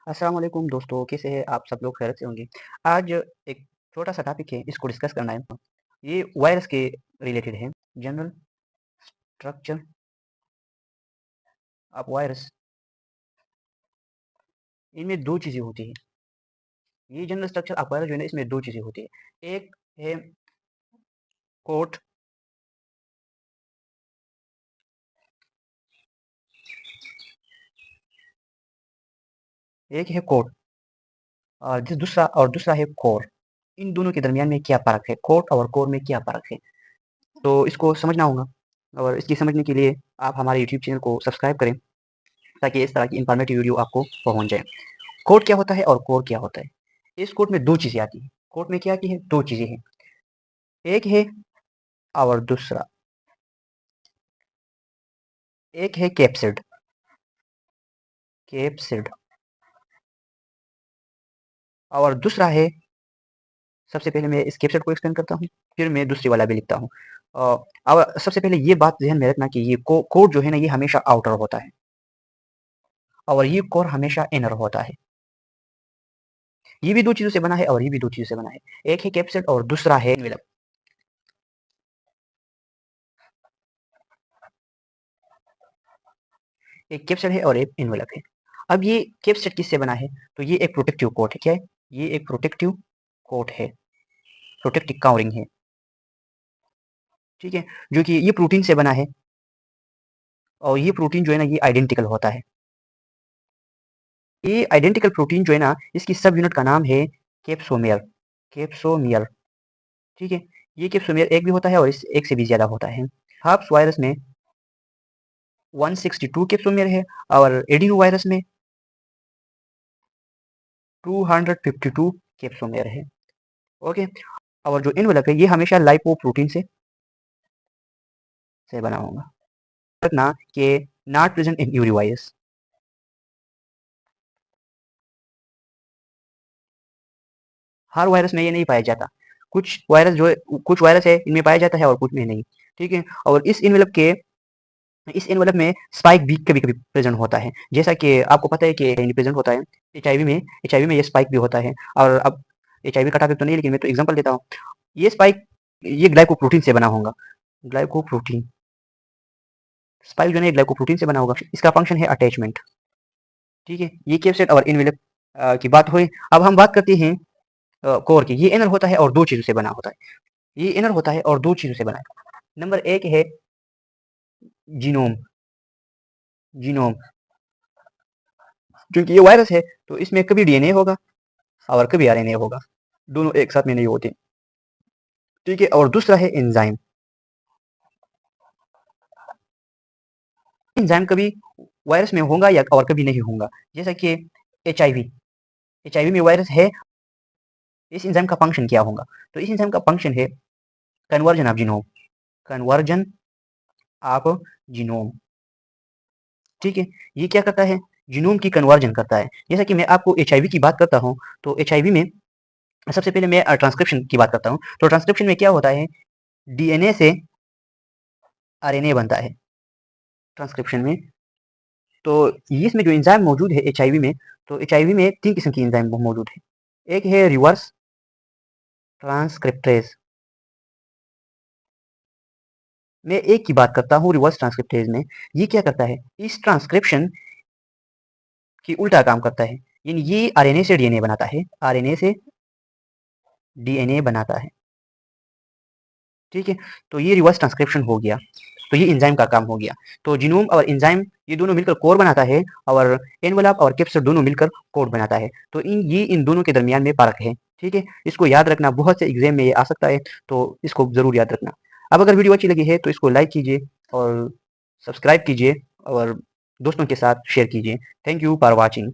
अस्सलाम वालेकुम दोस्तों, कैसे हैं आप सब लोग? खैरियत से होंगे। आज एक छोटा-सा टॉपिक है, इसको डिस्कस करना है। ये वायरस के रिलेटेड है। जनरल स्ट्रक्चर ऑफ वायरस, इनमें 2 चीज़ें होती हैं। ये जनरल स्ट्रक्चर ऑफ वायरस जो है ना, इसमें 2 चीज़ें होती हैं। एक है कोट, एक है कोट और दूसरा है कोर। इन दोनों के दरमियान में क्या फ़र्क है? कोट और कोर में क्या फ़र्क है? तो इसको समझना होगा और इसकी समझने के लिए आप हमारे यूट्यूब चैनल को सब्सक्राइब करें, ताकि इस तरह की इन्फॉर्मेटिव वीडियो आपको पहुँच जाए। कोड क्या होता है और कोर क्या होता है? इस कोड में 2 चीज़ें आती हैं। कोड में क्या आती है? 2 चीज़ें हैं। एक है और दूसरा, एक है कैप्सिड, कैप्सिड और दूसरा है, सबसे पहले मैं इस कैप्सिड को एक्सप्लेन करता हूँ, फिर मैं दूसरी वाला भी लिखता हूँ। अब सबसे पहले ये बात ध्यान में रखना कि ये कोड जो है ना, ये हमेशा आउटर होता है और ये कोर हमेशा इनर होता है। ये भी 2 चीज़ों से बना है और ये भी 2 चीज़ों से बना है। एक है कैप्सिड और दूसरा है एनवेलप। एक कैप्सिड है और एक एनवेलप है। अब ये कैप्सिड किससे बना है? तो ये एक प्रोटेक्टिव कोट है। क्या है? ये एक प्रोटेक्टिव कोट है, प्रोटेक्टिव कवरिंग है, ठीक है? जो कि ये प्रोटीन से बना है और ये प्रोटीन जो है ना, ये आइडेंटिकल होता है। ये आइडेंटिकल प्रोटीन जो है ना, इसकी सब यूनिट का नाम है कैप्सोमेयर, कैप्सोमियर, ठीक है? ये कैप्सोमेयर एक भी होता है और इस एक से भी ज़्यादा होता है। हर्प्स वायरस में 162 कैप्सोमेयर है और एडिनो वायरस में 252 कैप्सोमेयर है, ओके? और जो एनवेलप है, ये हमेशा लाइपोप्रोटीन से बना होगा। रखना कि not present in every virus. Her virus में ये नहीं पाया जाता। कुछ वायरस है, इनमें पाया जाता है और कुछ में नहीं, ठीक है? और इस एनवेलप में स्पाइक भी कभी-कभी प्रेजेंट होता है। जैसा कि आपको पता है कि प्रेजेंट होता है एचआईवी में ये स्पाइक भी होता है। और अब एचआईवी का टॉपिक तो नहीं, लेकिन मैं तो एग्जांपल देता हूँ। ये स्पाइक, ये ग्लाइकोप्रोटीन से बना होगा। ग्लाइकोप्रोटीन, स्पाइक जो है ग्लाइकोप्रोटीन से बना होगा। इसका फंक्शन है अटैचमेंट, ठीक है? ये कैप्सिड और एनवेलप की बात हुई। अब हम बात करते हैं कोर की। ये इनर होता है और 2 चीज़ों से बना होता है। ये इनर होता है और 2 चीज़ों से बना है। नंबर 1 है जीनोम, जीनोम। क्योंकि ये वायरस है, तो इसमें कभी डीएनए होगा और कभी आरएनए होगा, दोनों एक साथ में नहीं होते, ठीक है? और दूसरा है एंजाइम। एंजाइम कभी वायरस में होगा या और कभी नहीं होगा। जैसा कि एचआईवी, एचआईवी में वायरस है। इस एंजाइम का फंक्शन क्या होगा? तो इस एंजाइम का फंक्शन है conversion of genome, conversion of genome, ठीक है? ये क्या करता है? जीनोम की कन्वर्जन करता है। जैसा कि मैं आपको एचआईवी की बात करता हूँ, तो एचआईवी में सबसे पहले मैं ट्रांसक्रिप्शन की बात करता हूँ। तो ट्रांसक्रिप्शन में क्या होता है? डीएनए से आरएनए बनता है ट्रांसक्रिप्शन में। तो इसमें जो एंजाइम मौजूद है एचआईवी में, तो एचआईवी में 3 किस्म की एंजाइम मौजूद है। एक है रिवर्स ट्रांसक्रिप्टेज। मैं एक की बात करता हूँ, रिवर्स ट्रांसक्रिप्टेज में ये क्या करता है? इस ट्रांसक्रिप्शन की उल्टा काम करता है। यानी ये आरएनए से डीएनए बनाता है, आरएनए से डीएनए बनाता है, ठीक है? तो ये रिवर्स ट्रांसक्रिप्शन हो गया। तो ये एंजाइम का काम हो गया। तो जीनोम और एंजाइम ये दोनों मिलकर कोर बनाता है और एनवेलप और कैप्सिड दोनों मिलकर कोड बनाता है। तो इन दोनों के दरमियान में फ़र्क है, ठीक है? इसको याद रखना, बहुत से एग्जाम में ये आ सकता है, तो इसको ज़रूर याद रखना। अब अगर वीडियो अच्छी लगी है तो इसको लाइक कीजिए और सब्सक्राइब कीजिए और दोस्तों के साथ शेयर कीजिए। Thank you for watching.